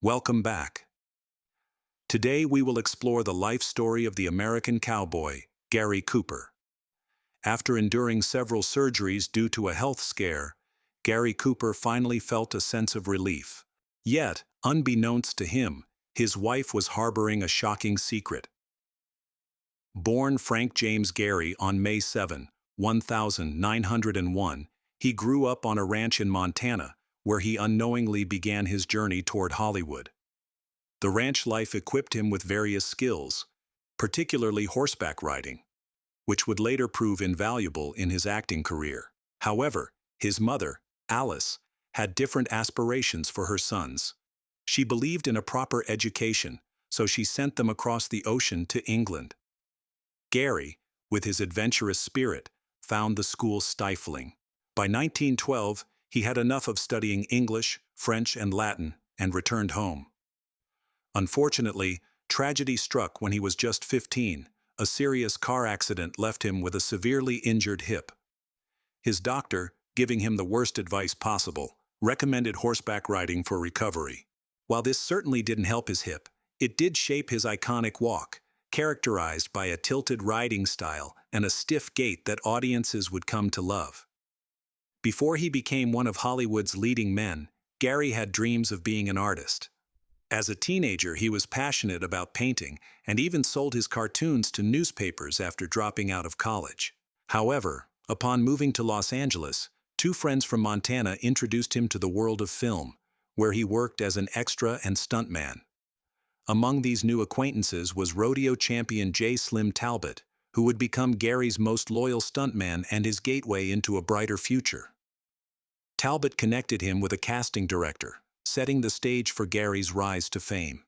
Welcome back. Today we will explore the life story of the American cowboy, Gary Cooper. After enduring several surgeries due to a health scare, Gary Cooper finally felt a sense of relief. Yet, unbeknownst to him, his wife was harboring a shocking secret. Born Frank James Gary on May 7, 1901, he grew up on a ranch in Montana, where he unknowingly began his journey toward Hollywood. The ranch life equipped him with various skills, particularly horseback riding, which would later prove invaluable in his acting career. However, his mother, Alice, had different aspirations for her sons. She believed in a proper education, so she sent them across the ocean to England. Gary, with his adventurous spirit, found the school stifling. By 1912, he had enough of studying English, French, and Latin, and returned home. Unfortunately, tragedy struck when he was just 15. A serious car accident left him with a severely injured hip. His doctor, giving him the worst advice possible, recommended horseback riding for recovery. While this certainly didn't help his hip, it did shape his iconic walk, characterized by a tilted riding style and a stiff gait that audiences would come to love. Before he became one of Hollywood's leading men, Gary had dreams of being an artist. As a teenager, he was passionate about painting and even sold his cartoons to newspapers after dropping out of college. However, upon moving to Los Angeles, two friends from Montana introduced him to the world of film, where he worked as an extra and stuntman. Among these new acquaintances was rodeo champion J. Slim Talbot, who would become Gary's most loyal stuntman and his gateway into a brighter future. Talbot connected him with a casting director, setting the stage for Gary's rise to fame.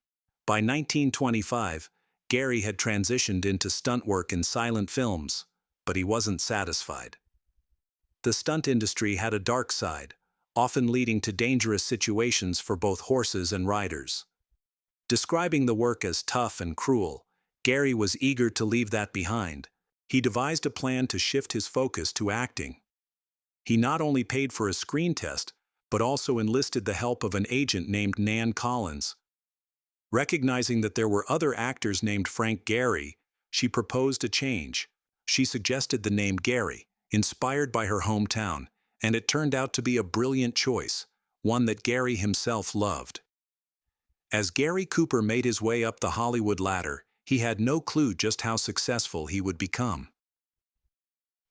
By 1925, Gary had transitioned into stunt work in silent films, but he wasn't satisfied. The stunt industry had a dark side, often leading to dangerous situations for both horses and riders. Describing the work as tough and cruel, Gary was eager to leave that behind. He devised a plan to shift his focus to acting. He not only paid for a screen test, but also enlisted the help of an agent named Nan Collins. Recognizing that there were other actors named Frank Gary, she proposed a change. She suggested the name Gary, inspired by her hometown, and it turned out to be a brilliant choice, one that Gary himself loved. As Gary Cooper made his way up the Hollywood ladder, he had no clue just how successful he would become.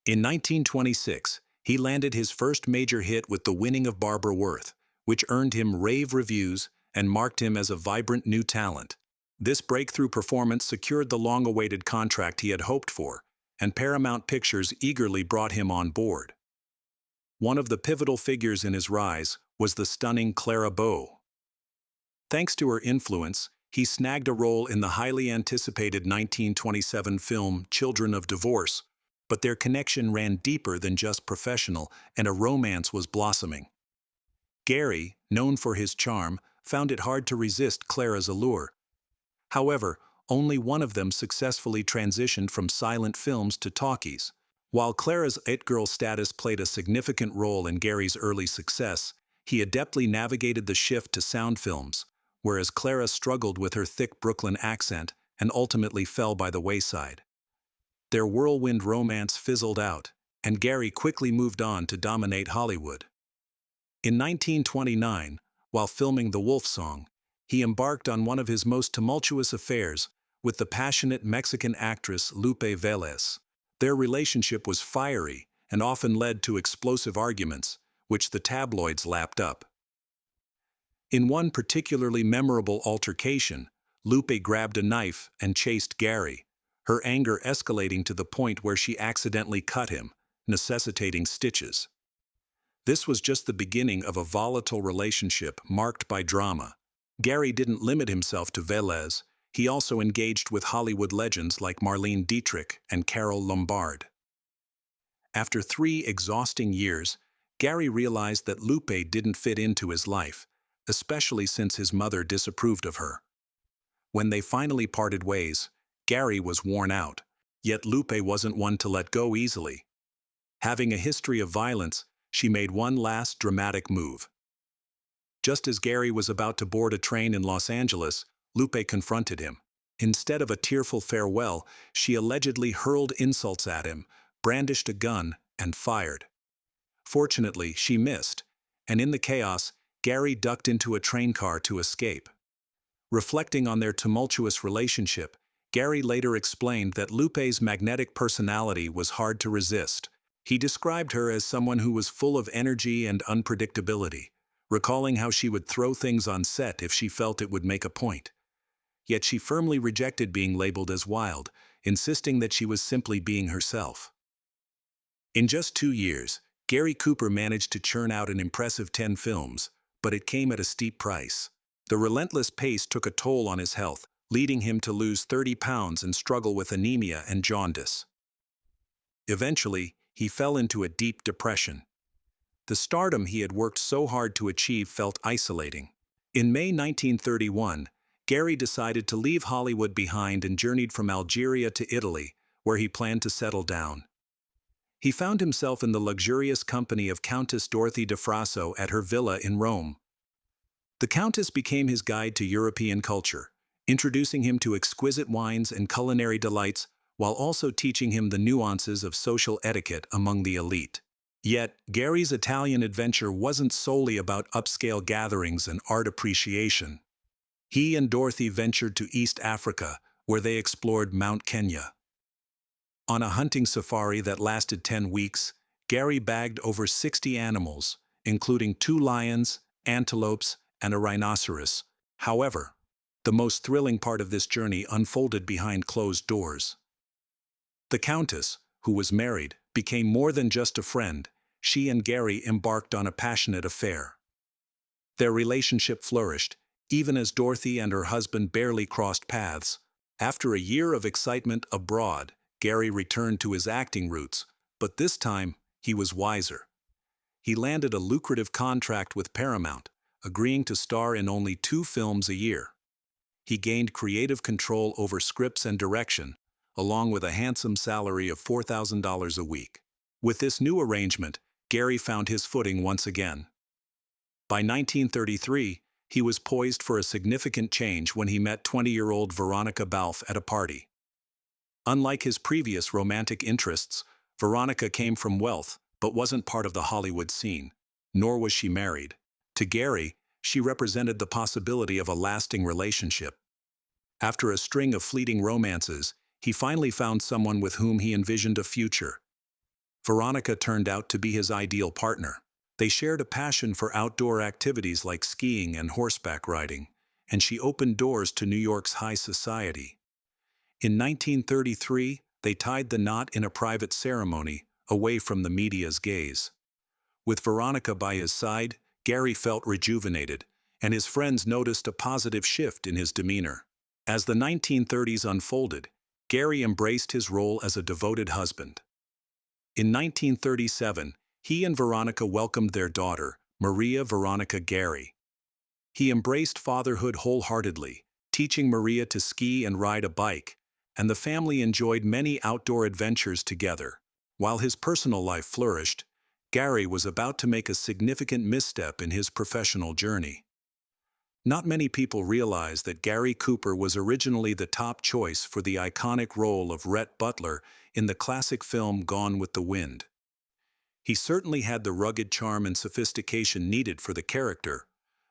In 1926, he landed his first major hit with The Winning of Barbara Worth, which earned him rave reviews and marked him as a vibrant new talent. This breakthrough performance secured the long-awaited contract he had hoped for, and Paramount Pictures eagerly brought him on board. One of the pivotal figures in his rise was the stunning Clara Bow. Thanks to her influence, he snagged a role in the highly anticipated 1927 film Children of Divorce, but their connection ran deeper than just professional, and a romance was blossoming. Gary, known for his charm, found it hard to resist Clara's allure. However, only one of them successfully transitioned from silent films to talkies. While Clara's it-girl status played a significant role in Gary's early success, he adeptly navigated the shift to sound films, whereas Clara struggled with her thick Brooklyn accent and ultimately fell by the wayside. Their whirlwind romance fizzled out, and Gary quickly moved on to dominate Hollywood. In 1929, while filming The Wolf Song, he embarked on one of his most tumultuous affairs with the passionate Mexican actress Lupe Vélez. Their relationship was fiery and often led to explosive arguments, which the tabloids lapped up. In one particularly memorable altercation, Lupe grabbed a knife and chased Gary, her anger escalating to the point where she accidentally cut him, necessitating stitches. This was just the beginning of a volatile relationship marked by drama. Gary didn't limit himself to Vélez, he also engaged with Hollywood legends like Marlene Dietrich and Carole Lombard. After 3 exhausting years, Gary realized that Lupe didn't fit into his life, especially since his mother disapproved of her. When they finally parted ways, Gary was worn out, yet Lupe wasn't one to let go easily. Having a history of violence, she made one last dramatic move. Just as Gary was about to board a train in Los Angeles, Lupe confronted him. Instead of a tearful farewell, she allegedly hurled insults at him, brandished a gun, and fired. Fortunately, she missed, and in the chaos, Gary ducked into a train car to escape. Reflecting on their tumultuous relationship, Gary later explained that Lupe's magnetic personality was hard to resist. He described her as someone who was full of energy and unpredictability, recalling how she would throw things on set if she felt it would make a point. Yet she firmly rejected being labeled as wild, insisting that she was simply being herself. In just 2 years, Gary Cooper managed to churn out an impressive 10 films, but it came at a steep price. The relentless pace took a toll on his health, leading him to lose 30 pounds and struggle with anemia and jaundice. Eventually, he fell into a deep depression. The stardom he had worked so hard to achieve felt isolating. In May 1931, Gary decided to leave Hollywood behind and journeyed from Algeria to Italy, where he planned to settle down. He found himself in the luxurious company of Countess Dorothy de Frasso at her villa in Rome. The Countess became his guide to European culture, introducing him to exquisite wines and culinary delights, while also teaching him the nuances of social etiquette among the elite. Yet, Gary's Italian adventure wasn't solely about upscale gatherings and art appreciation. He and Dorothy ventured to East Africa, where they explored Mount Kenya. On a hunting safari that lasted 10 weeks, Gary bagged over 60 animals, including 2 lions, antelopes, and a rhinoceros. However, the most thrilling part of this journey unfolded behind closed doors. The Countess, who was married, became more than just a friend. She and Gary embarked on a passionate affair. Their relationship flourished, even as Dorothy and her husband barely crossed paths. After a year of excitement abroad, Gary returned to his acting roots, but this time he was wiser. He landed a lucrative contract with Paramount, agreeing to star in only 2 films a year. He gained creative control over scripts and direction, along with a handsome salary of $4,000 a week. With this new arrangement, Gary found his footing once again. By 1933, he was poised for a significant change when he met 20-year-old Veronica Balfe at a party. Unlike his previous romantic interests, Veronica came from wealth but wasn't part of the Hollywood scene, nor was she married. To Gary, she represented the possibility of a lasting relationship. After a string of fleeting romances, he finally found someone with whom he envisioned a future. Veronica turned out to be his ideal partner. They shared a passion for outdoor activities like skiing and horseback riding, and she opened doors to New York's high society. In 1933, they tied the knot in a private ceremony, away from the media's gaze. With Veronica by his side, Gary felt rejuvenated, and his friends noticed a positive shift in his demeanor. As the 1930s unfolded, Gary embraced his role as a devoted husband. In 1937, he and Veronica welcomed their daughter, Maria Veronica Gary. He embraced fatherhood wholeheartedly, teaching Maria to ski and ride a bike, and the family enjoyed many outdoor adventures together. While his personal life flourished, Gary was about to make a significant misstep in his professional journey. Not many people realize that Gary Cooper was originally the top choice for the iconic role of Rhett Butler in the classic film Gone with the Wind. He certainly had the rugged charm and sophistication needed for the character,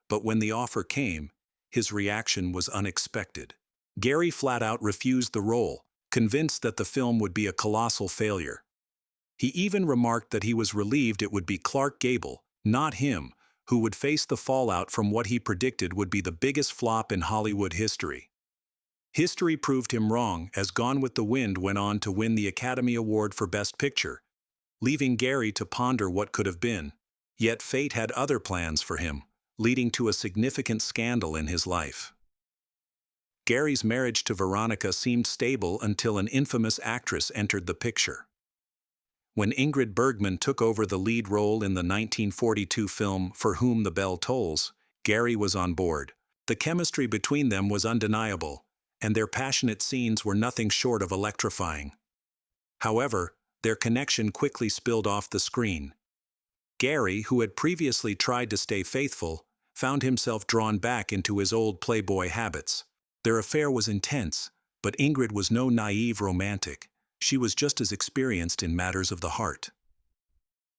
but when the offer came, his reaction was unexpected. Gary flat out refused the role, convinced that the film would be a colossal failure. He even remarked that he was relieved it would be Clark Gable, not him, who would face the fallout from what he predicted would be the biggest flop in Hollywood history. History proved him wrong, as Gone with the Wind went on to win the Academy Award for Best Picture, leaving Gary to ponder what could have been. Yet fate had other plans for him, leading to a significant scandal in his life. Gary's marriage to Veronica seemed stable until an infamous actress entered the picture. When Ingrid Bergman took over the lead role in the 1942 film For Whom the Bell Tolls, Gary was on board. The chemistry between them was undeniable, and their passionate scenes were nothing short of electrifying. However, their connection quickly spilled off the screen. Gary, who had previously tried to stay faithful, found himself drawn back into his old playboy habits. Their affair was intense, but Ingrid was no naive romantic. She was just as experienced in matters of the heart.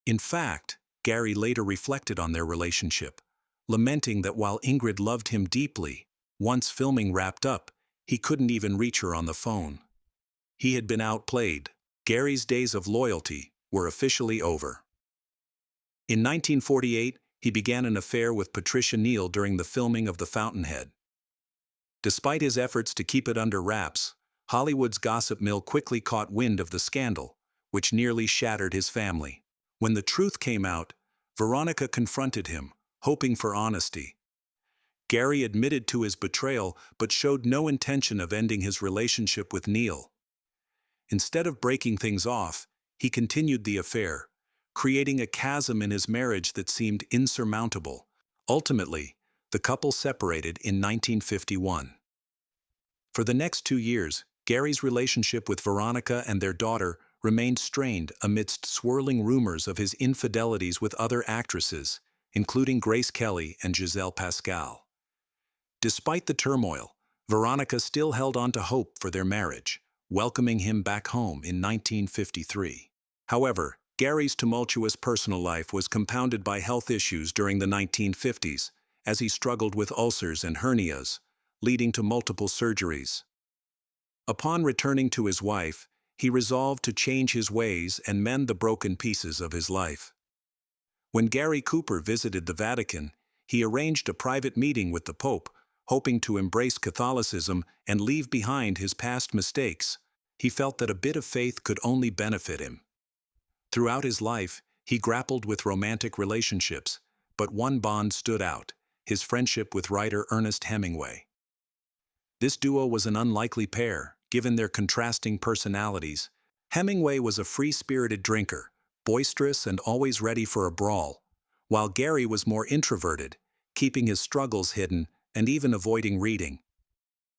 In fact, Gary later reflected on their relationship, lamenting that while Ingrid loved him deeply, once filming wrapped up, he couldn't even reach her on the phone. He had been outplayed. Gary's days of loyalty were officially over. In 1948, he began an affair with Patricia Neal during the filming of The Fountainhead. Despite his efforts to keep it under wraps, Hollywood's gossip mill quickly caught wind of the scandal, which nearly shattered his family. When the truth came out, Veronica confronted him, hoping for honesty. Gary admitted to his betrayal but showed no intention of ending his relationship with Neal. Instead of breaking things off, he continued the affair, creating a chasm in his marriage that seemed insurmountable. Ultimately, the couple separated in 1951. For the next 2 years, Gary's relationship with Veronica and their daughter remained strained amidst swirling rumors of his infidelities with other actresses, including Grace Kelly and Giselle Pascal. Despite the turmoil, Veronica still held on to hope for their marriage, welcoming him back home in 1953. However, Gary's tumultuous personal life was compounded by health issues during the 1950s, as he struggled with ulcers and hernias, leading to multiple surgeries. Upon returning to his wife, he resolved to change his ways and mend the broken pieces of his life. When Gary Cooper visited the Vatican, he arranged a private meeting with the Pope, hoping to embrace Catholicism and leave behind his past mistakes. He felt that a bit of faith could only benefit him. Throughout his life, he grappled with romantic relationships, but one bond stood out: his friendship with writer Ernest Hemingway. This duo was an unlikely pair, given their contrasting personalities. Hemingway was a free-spirited drinker, boisterous and always ready for a brawl, while Gary was more introverted, keeping his struggles hidden and even avoiding reading.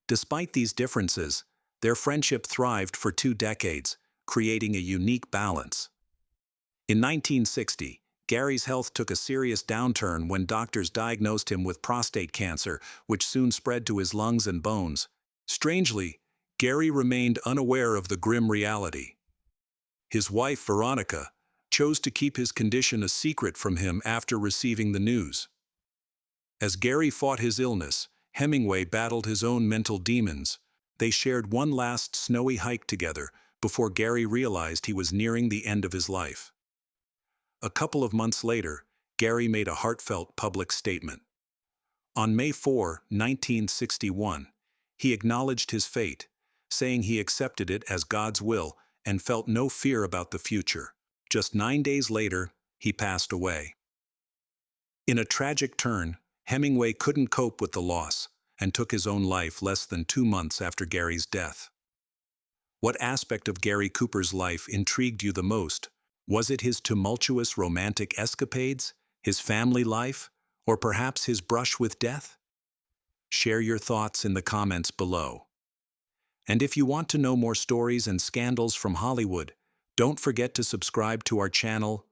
Despite these differences, their friendship thrived for 2 decades, creating a unique balance. In 1960, Gary's health took a serious downturn when doctors diagnosed him with prostate cancer, which soon spread to his lungs and bones. Strangely, Gary remained unaware of the grim reality. His wife, Veronica, chose to keep his condition a secret from him after receiving the news. As Gary fought his illness, Hemingway battled his own mental demons. They shared one last snowy hike together before Gary realized he was nearing the end of his life. A couple of months later, Gary made a heartfelt public statement. On May 4, 1961, he acknowledged his fate, saying he accepted it as God's will and felt no fear about the future. Just 9 days later, he passed away. In a tragic turn, Hemingway couldn't cope with the loss and took his own life less than 2 months after Gary's death. What aspect of Gary Cooper's life intrigued you the most? Was it his tumultuous romantic escapades, his family life, or perhaps his brush with death? Share your thoughts in the comments below. And if you want to know more stories and scandals from Hollywood, don't forget to subscribe to our channel